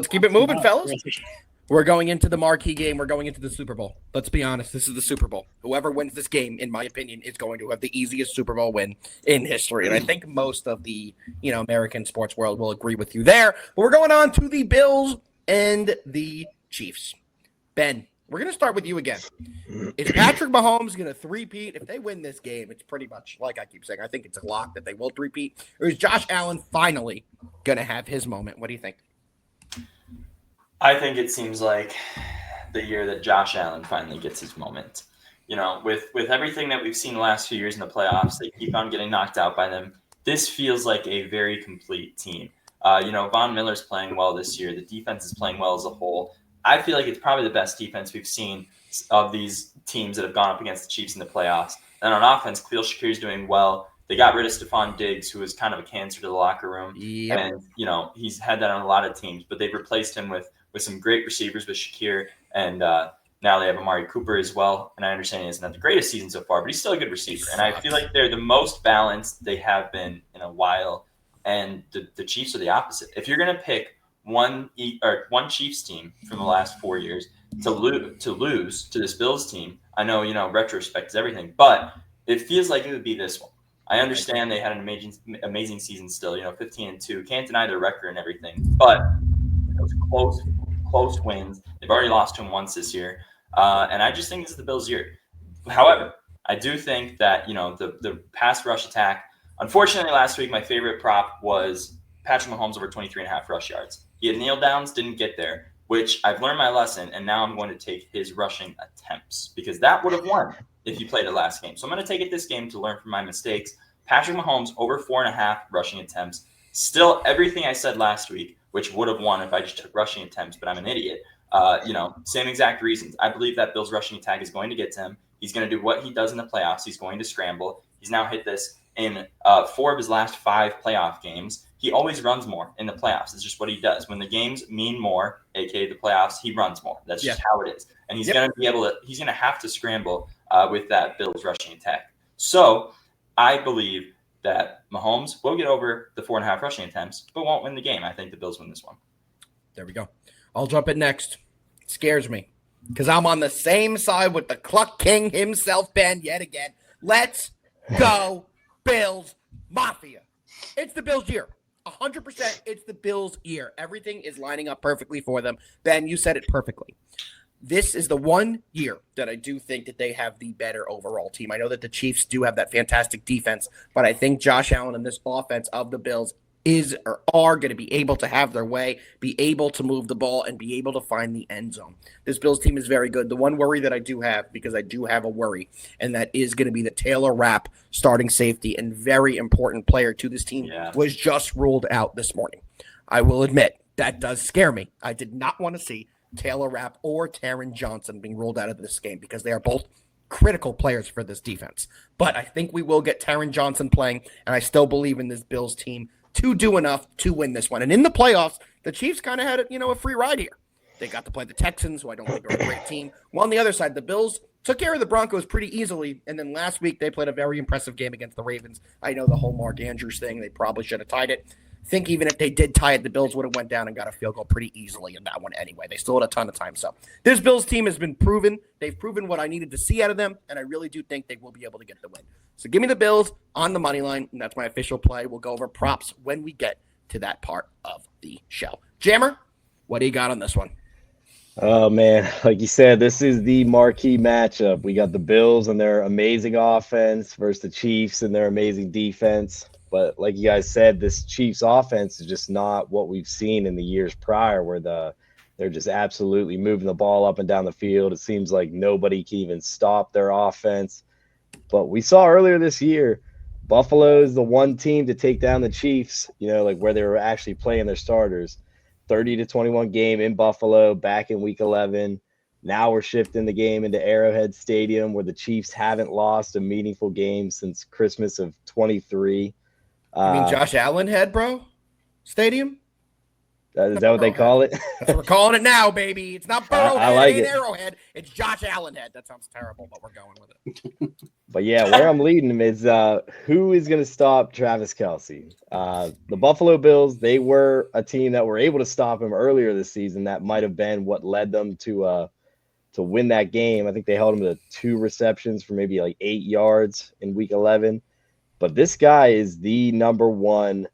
Let's keep it moving, fellas. We're going into the marquee game. We're going into the Super Bowl. Let's be honest. This is the Super Bowl. Whoever wins this game, in my opinion, is going to have the easiest Super Bowl win in history. And I think most of the, American sports world will agree with you there. But we're going on to the Bills and the Chiefs. Ben, we're going to start with you again. Is Patrick Mahomes going to three-peat? If they win this game, it's pretty much, like I keep saying, I think it's a lock that they will three-peat. Or is Josh Allen finally going to have his moment? What do you think? I think it seems like the year that Josh Allen finally gets his moment. With everything that we've seen the last few years in the playoffs, they keep on getting knocked out by them. This feels like a very complete team. Von Miller's playing well this year. The defense is playing well as a whole. I feel like it's probably the best defense we've seen of these teams that have gone up against the Chiefs in the playoffs. And on offense, Khalil Shakir is doing well. They got rid of Stephon Diggs, who was kind of a cancer to the locker room. Yep. And, he's had that on a lot of teams, but they've replaced him with some great receivers with Shakir. And now they have Amari Cooper as well. And I understand he hasn't had the greatest season so far, but he's still a good receiver. And I feel like they're the most balanced they have been in a while. And the Chiefs are the opposite. If you're going to pick one Chiefs team from the last 4 years to lose to this Bills team, I know, retrospect is everything, but it feels like it would be this one. I understand they had an amazing season still, 15-2. Can't deny their record and everything, but those close wins. They've already lost to them once this year, and I just think this is the Bills' year. However, I do think that the pass rush attack. Unfortunately, last week my favorite prop was Patrick Mahomes over 23.5 rush yards. He had kneel downs, didn't get there, which I've learned my lesson, and now I'm going to take his rushing attempts because that would have won if you played it last game. So I'm going to take it this game to learn from my mistakes. Patrick Mahomes over 4.5 rushing attempts. Still everything I said last week, which would have won if I just took rushing attempts, but I'm an idiot. Same exact reasons. I believe that Bill's rushing attack is going to get to him. He's going to do what he does in the playoffs. He's going to scramble. He's now hit this in 4 of his last 5 playoff games. He always runs more in the playoffs. It's just what he does. When the games mean more, aka the playoffs, he runs more. That's just how it is. And he's going to have to scramble with that Bills rushing attack. So I believe that Mahomes will get over the 4.5 rushing attempts, but won't win the game. I think the Bills win this one. There we go. I'll jump in next. It scares me because I'm on the same side with the Cluck King himself, Ben, yet again. Let's go, Bills Mafia. It's the Bills' year. 100% it's the Bills' year. Everything is lining up perfectly for them. Ben, you said it perfectly. This is the one year that I do think that they have the better overall team. I know that the Chiefs do have that fantastic defense, but I think Josh Allen and this offense of the Bills are going to be able to have their way, be able to move the ball, and be able to find the end zone. This Bills team is very good. The one worry that I do have, because I do have a worry, and that is going to be the Taylor Rapp starting safety and very important player to this team was just ruled out this morning. I will admit, that does scare me. I did not want to see Taylor Rapp or Taron Johnson being ruled out of this game because they are both critical players for this defense. But I think we will get Taron Johnson playing, and I still believe in this Bills team to do enough to win this one. And in the playoffs, the Chiefs kind of had a free ride here. They got to play the Texans, who I don't think are a great team. Well, on the other side, the Bills took care of the Broncos pretty easily. And then last week, they played a very impressive game against the Ravens. I know the whole Mark Andrews thing, they probably should have tied it. I think even if they did tie it, the Bills would have went down and got a field goal pretty easily in that one anyway. They still had a ton of time. So this Bills team has been proven. They've proven what I needed to see out of them, and I really do think they will be able to get the win. So give me the Bills on the money line, and that's my official play. We'll go over props when we get to that part of the show. Jammer, what do you got on this one? Oh, man, like you said, this is the marquee matchup. We got the Bills and their amazing offense versus the Chiefs and their amazing defense. But like you guys said, this Chiefs offense is just not what we've seen in the years prior where they're just absolutely moving the ball up and down the field. It seems like nobody can even stop their offense. But we saw earlier this year, Buffalo is the one team to take down the Chiefs, like where they were actually playing their starters. 30-21 game in Buffalo back in week 11. Now we're shifting the game into Arrowhead Stadium where the Chiefs haven't lost a meaningful game since Christmas of 23. You mean Josh Allen had, bro? Stadium? Is that what they call it? That's what we're calling it now, baby. It's not Burrowhead, I like ain't it. Arrowhead. It's Josh Allen head. That sounds terrible, but we're going with it. But yeah, where I'm leading him is who is going to stop Travis Kelce? The Buffalo Bills, they were a team that were able to stop him earlier this season. That might have been what led them to win that game. I think they held him to 2 receptions for maybe like 8 yards in week 11. But this guy is the number 1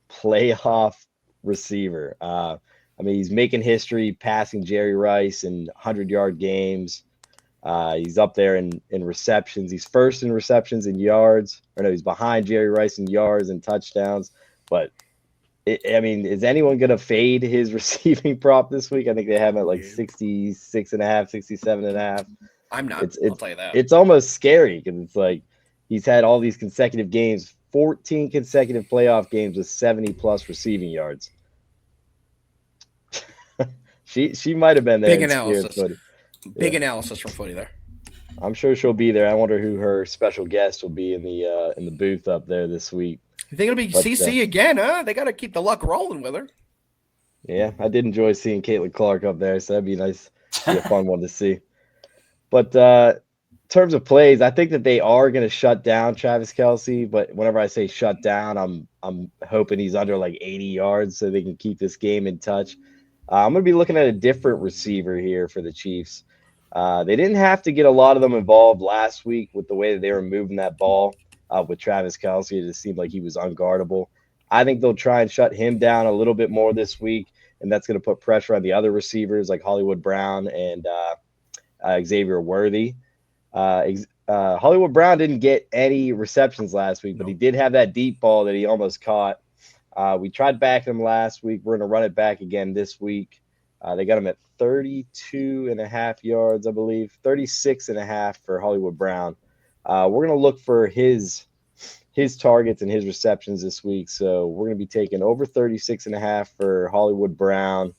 playoff receiver. I mean, he's making history passing Jerry Rice in 100-yard games. He's up there in receptions. He's first in receptions and yards. Or no, he's behind Jerry Rice in yards and touchdowns. But, I mean, is anyone going to fade his receiving prop this week? I think they have it like 66.5, 67.5. I'm not. I'll tell you that. It's almost scary because it's like he's had all these consecutive games, 14 consecutive playoff games with 70-plus receiving yards. She might have been there. Big analysis. Big Yeah. analysis from Footy there. I'm sure she'll be there. I wonder who her special guest will be in the booth up there this week. You think it'll be CC again, huh? They got to keep the luck rolling with her. Yeah, I did enjoy seeing Caitlin Clark up there, so that'd be nice. Be a fun one to see. But in terms of plays, I think that they are going to shut down Travis Kelce. But whenever I say shut down, I'm hoping he's under like 80 yards so they can keep this game in touch. I'm going to be looking at a different receiver here for the Chiefs. They didn't have to get a lot of them involved last week with the way that they were moving that ball with Travis Kelce. It just seemed like he was unguardable. I think they'll try and shut him down a little bit more this week, and that's going to put pressure on the other receivers like Hollywood Brown and Xavier Worthy. Hollywood Brown didn't get any receptions last week, but he did have that deep ball that he almost caught. We tried backing him last week. We're going to run it back again this week. They got him at 32.5 yards, I believe, 36.5 for Hollywood Brown. We're going to look for his targets and his receptions this week. So we're going to be taking over 36.5 for Hollywood Brown.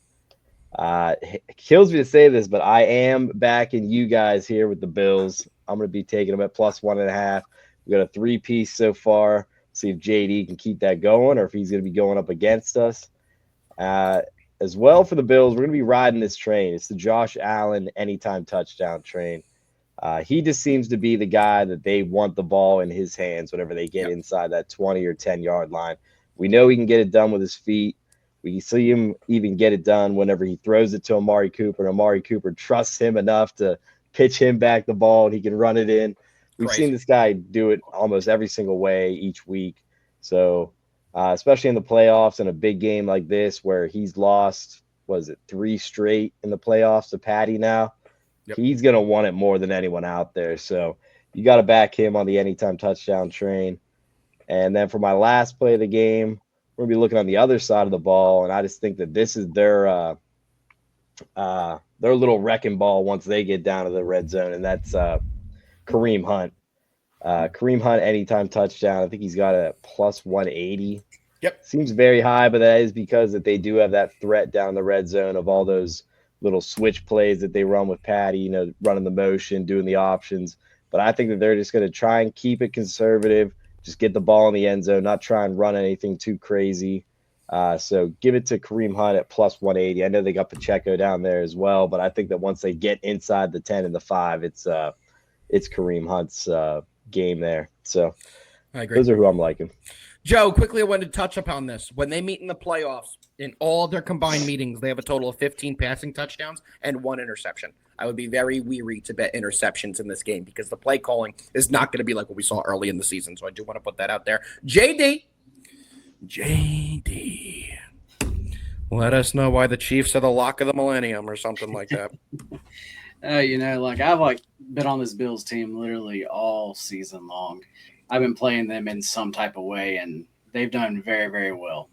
It kills me to say this, but I am backing you guys here with the Bills. I'm going to be taking them at plus 1.5. We got a 3-piece so far. See if JD can keep that going or if he's going to be going up against us. As well for the Bills, we're going to be riding this train. It's the Josh Allen anytime touchdown train. He just seems to be the guy that they want the ball in his hands whenever they get inside that 20 or 10-yard line. We know he can get it done with his feet. We see him even get it done whenever he throws it to Amari Cooper, and Amari Cooper trusts him enough to pitch him back the ball, and he can run it in. We've seen this guy do it almost every single way each week. So, especially in the playoffs and a big game like this where he's lost, 3 straight in the playoffs to Patty now, he's going to want it more than anyone out there. So you got to back him on the anytime touchdown train. And then for my last play of the game, we're going to be looking on the other side of the ball, and I just think that this is their little wrecking ball once they get down to the red zone, and that's Kareem Hunt. Kareem Hunt anytime touchdown. I think he's got a plus 180. Yep. Seems very high, but that is because that they do have that threat down the red zone of all those little switch plays that they run with Patty, running the motion, doing the options. But I think that they're just going to try and keep it conservative, just get the ball in the end zone, not try and run anything too crazy. So give it to Kareem Hunt at plus 180. I know they got Pacheco down there as well, but I think that once they get inside the 10 and the 5, it's Kareem Hunt's game there. So I agree. Those are who I'm liking. Joe, quickly, I wanted to touch upon this. When they meet in the playoffs, in all their combined meetings, they have a total of 15 passing touchdowns and 1 interception. I would be very weary to bet interceptions in this game because the play calling is not going to be like what we saw early in the season. So I do want to put that out there. JD, let us know why the Chiefs are the lock of the millennium or something like that. I've been on this Bills team literally all season long. I've been playing them in some type of way, and they've done very, very well.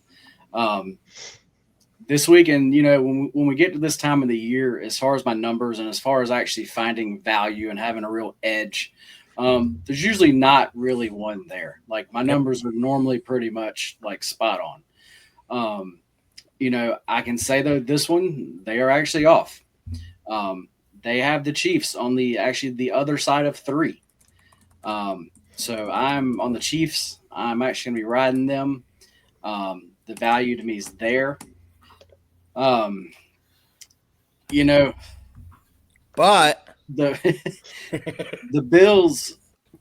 This week, and when we get to this time of the year, as far as my numbers and as far as actually finding value and having a real edge, there's usually not really one there. Like my numbers are normally pretty much like spot on. I can say though this one they are actually off. They have the Chiefs on the other side of 3. So I'm on the Chiefs. I'm actually going to be riding them. The value to me is there. You know, But the the Bills,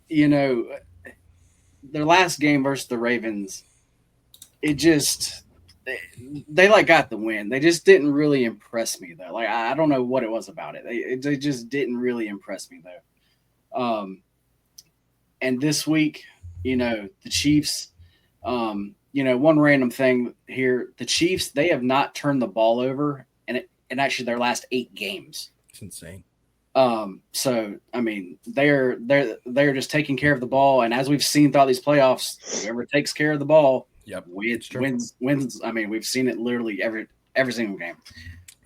you know, their last game versus the Ravens, it just they like got the win. They just didn't really impress me though. Like I don't know what it was about it. They just didn't really impress me though. And this week, the Chiefs. One random thing here: the Chiefs, they have not turned the ball over, and actually their last 8 games. it's insane. So I mean, they're just taking care of the ball, and as we've seen throughout these playoffs, whoever takes care of the ball, wins. I mean, we've seen it literally every single game.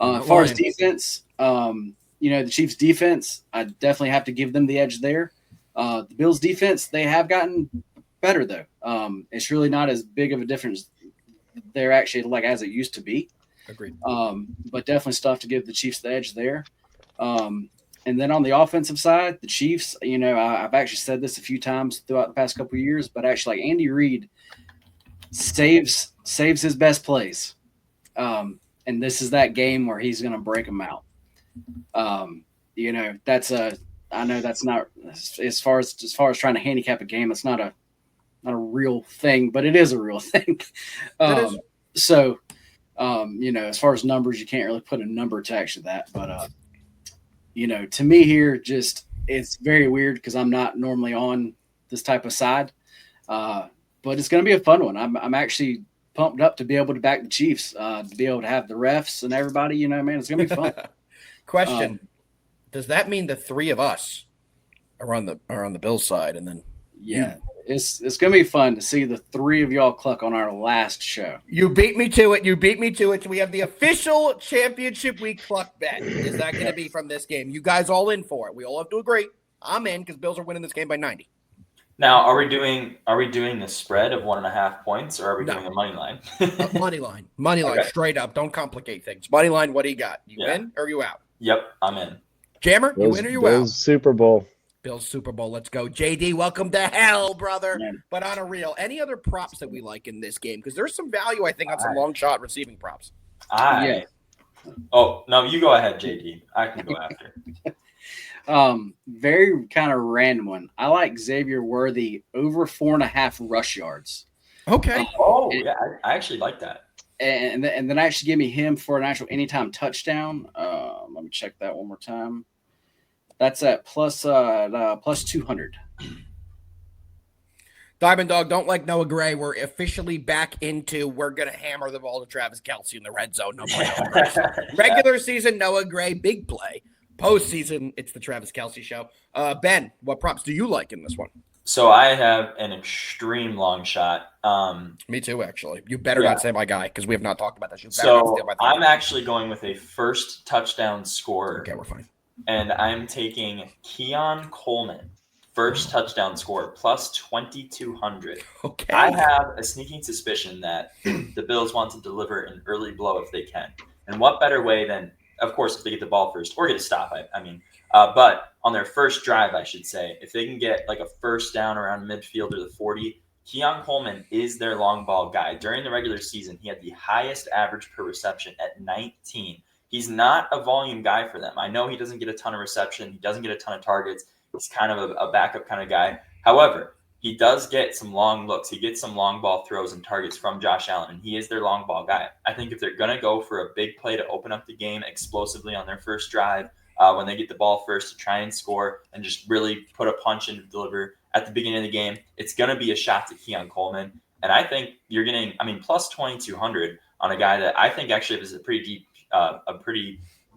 As far as defense, the Chiefs' defense, I definitely have to give them the edge there. The Bills' defense, they have gotten better though. It's really not as big of a difference. They're actually like as it used to be. Agreed. But definitely stuff to give the Chiefs the edge there. And then on the offensive side, the Chiefs, I've actually said this a few times throughout the past couple of years, but actually like Andy Reid saves his best plays. And this is that game where he's going to break them out. I know that's not as far as trying to handicap a game. It's not a real thing, but it is a real thing. So, as far as numbers, you can't really put a number attached to that, but, to me here, just it's very weird because I'm not normally on this type of side, but it's going to be a fun one. I'm actually pumped up to be able to back the Chiefs, to be able to have the refs and everybody. Man, it's going to be fun. Question: does that mean the 3 of us are on the Bills side, and then it's going to be fun to see the 3 of y'all cluck on our last show. You beat me to it. So we have the official championship week cluck bet. Is that going to be from this game? You guys all in for it? We all have to agree. I'm in because Bills are winning this game by 90. Now, are we doing the spread of 1.5 points, or are we doing a money line? Money line, Okay. straight up. Don't complicate things. Money line. What do you got? You in or you out? Yep, I'm in. Jammer, you in or you out? Super Bowl. Bills Super Bowl. Let's go. JD, welcome to hell, brother. Man. But on a real, any other props that we like in this game? Because there's some value, I think, on some long shot receiving props. Oh, no, you go ahead, JD. I can go after. Very kind of random one. I like Xavier Worthy over 4.5 rush yards. Okay. I actually like that. And then actually give me him for an actual anytime touchdown. Let me check that one more time. That's at plus 200. Diamond Dog, don't like Noah Gray. We're officially back into we're going to hammer the ball to Travis Kelce in the red zone. No more Noah Gray. Regular season, Noah Gray, big play. Postseason, it's the Travis Kelce show. Ben, what props do you like in this one? So I have an extreme long shot. Me too, actually. You better not say my guy because we have not talked about this. So I'm actually going with a first touchdown scorer. Okay, we're fine. And I'm taking Keon Coleman, first touchdown scorer, plus 2,200. Okay. I have a sneaking suspicion that the Bills want to deliver an early blow if they can. And what better way than, of course, if they get the ball first or get a stop, but on their first drive, I should say, if they can get like a first down around midfield or the 40, Keon Coleman is their long ball guy. During the regular season, he had the highest average per reception at 19. He's not a volume guy for them. I know he doesn't get a ton of reception. He doesn't get a ton of targets. He's kind of a backup kind of guy. However, he does get some long looks. He gets some long ball throws and targets from Josh Allen, and he is their long ball guy. I think if they're going to go for a big play to open up the game explosively on their first drive, when they get the ball first to try and score and just really put a punch in to deliver at the beginning of the game, it's going to be a shot to Keon Coleman. And I think you're getting, plus 2,200 on a guy that I think actually is a pretty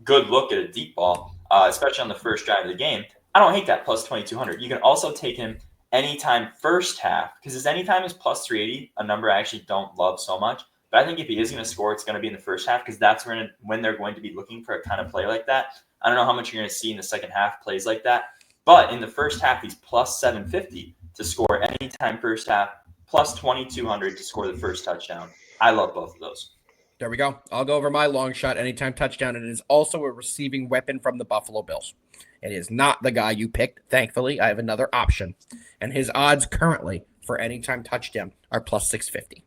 good look at a deep ball, especially on the first drive of the game. I don't hate that plus 2,200. You can also take him anytime first half because his anytime is plus 380, a number I actually don't love so much. But I think if he is going to score, it's going to be in the first half because that's when they're going to be looking for a kind of play like that. I don't know how much you're going to see in the second half plays like that. But in the first half, he's plus 750 to score anytime first half, plus 2,200 to score the first touchdown. I love both of those. There we go. I'll go over my long shot anytime touchdown. And it is also a receiving weapon from the Buffalo Bills. It is not the guy you picked. Thankfully, I have another option. And his odds currently for anytime touchdown are plus 650.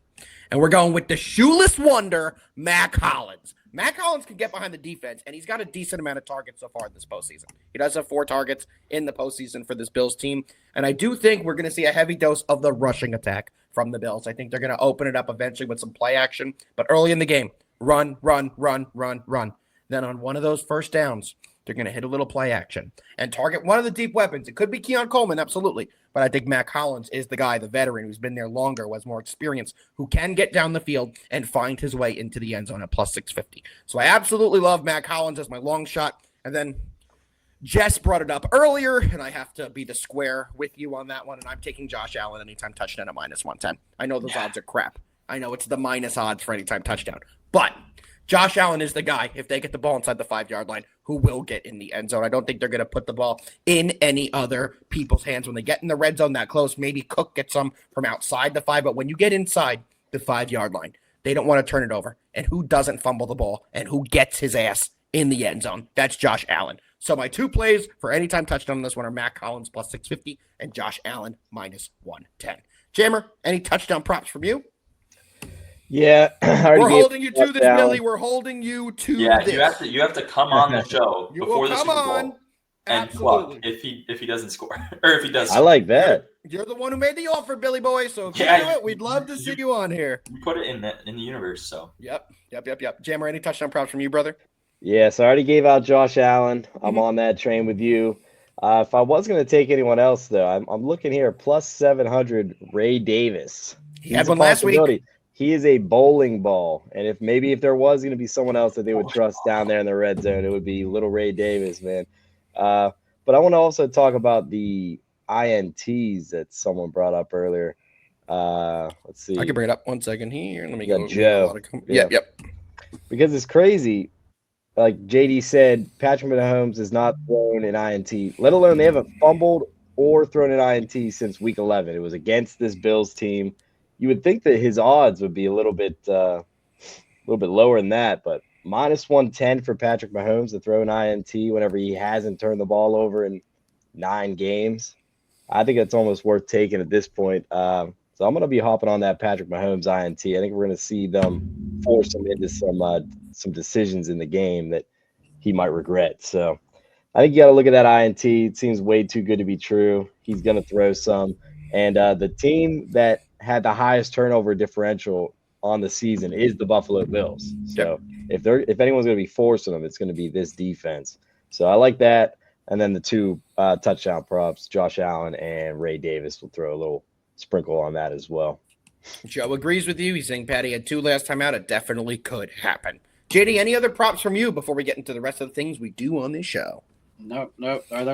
And we're going with the shoeless wonder, Mac Hollins. Matt Collins can get behind the defense, and he's got a decent amount of targets so far this postseason. He does have 4 targets in the postseason for this Bills team, and I do think we're going to see a heavy dose of the rushing attack from the Bills. I think they're going to open it up eventually with some play action, but early in the game, run. Then on one of those first downs, they're going to hit a little play action and target one of the deep weapons. It could be Keon Coleman, absolutely. But I think Matt Collins is the guy, the veteran who's been there longer, who has more experience, who can get down the field and find his way into the end zone at plus 650. So I absolutely love Matt Collins as my long shot. And then Jess brought it up earlier, and I have to be the square with you on that one. And I'm taking Josh Allen anytime touchdown at minus 110. I know those odds are crap. I know it's the minus odds for anytime touchdown. But Josh Allen is the guy, if they get the ball inside the 5-yard line, who will get in the end zone. I don't think they're going to put the ball in any other people's hands when they get in the red zone that close. Maybe Cook gets some from outside the 5, but when you get inside the 5-yard line, they don't want to turn it over. And who doesn't fumble the ball and who gets his ass in the end zone? That's Josh Allen. So my 2 plays for anytime touchdown on this one are Matt Collins plus 650 and Josh Allen minus 110. Jammer, any touchdown props from you? Yeah, we're holding you to this, Billy. We're holding you to this. Yeah, you have to come on the show before the Super Bowl and Absolutely. pluck if he doesn't score or if he does. I like that. You're the one who made the offer, Billy boy. So if you do it, we'd love to see you on here. You put it in the universe. So Yep. Jammer, any touchdown props from you, brother? Yeah, so I already gave out Josh Allen. I'm on that train with you. If I was going to take anyone else, though, I'm looking here plus 700 Ray Davis. He had one last week. He is a bowling ball, and if there was going to be someone else that they would trust down there in the red zone, it would be little Ray Davis, man. But I want to also talk about the INTs that someone brought up earlier. Let's see. I can bring it up 1 second here. Let me go. Joe. Yep. Because it's crazy. Like JD said, Patrick Mahomes has not thrown an INT, let alone they haven't fumbled or thrown an INT since week 11. It was against this Bills team. You would think that his odds would be a little bit lower than that, but minus 110 for Patrick Mahomes to throw an INT whenever he hasn't turned the ball over in 9 games. I think it's almost worth taking at this point. So I'm going to be hopping on that Patrick Mahomes INT. I think we're going to see them force him into some decisions in the game that he might regret. So I think you got to look at that INT. It seems way too good to be true. He's going to throw some. And the team that had the highest turnover differential on the season is the Buffalo Bills. So if anyone's going to be forcing them, it's going to be this defense. So I like that. And then the 2 touchdown props, Josh Allen and Ray Davis, will throw a little sprinkle on that as well. Joe agrees with you. He's saying Patty had 2 last time out. It definitely could happen. JD, any other props from you before we get into the rest of the things we do on this show? Nope.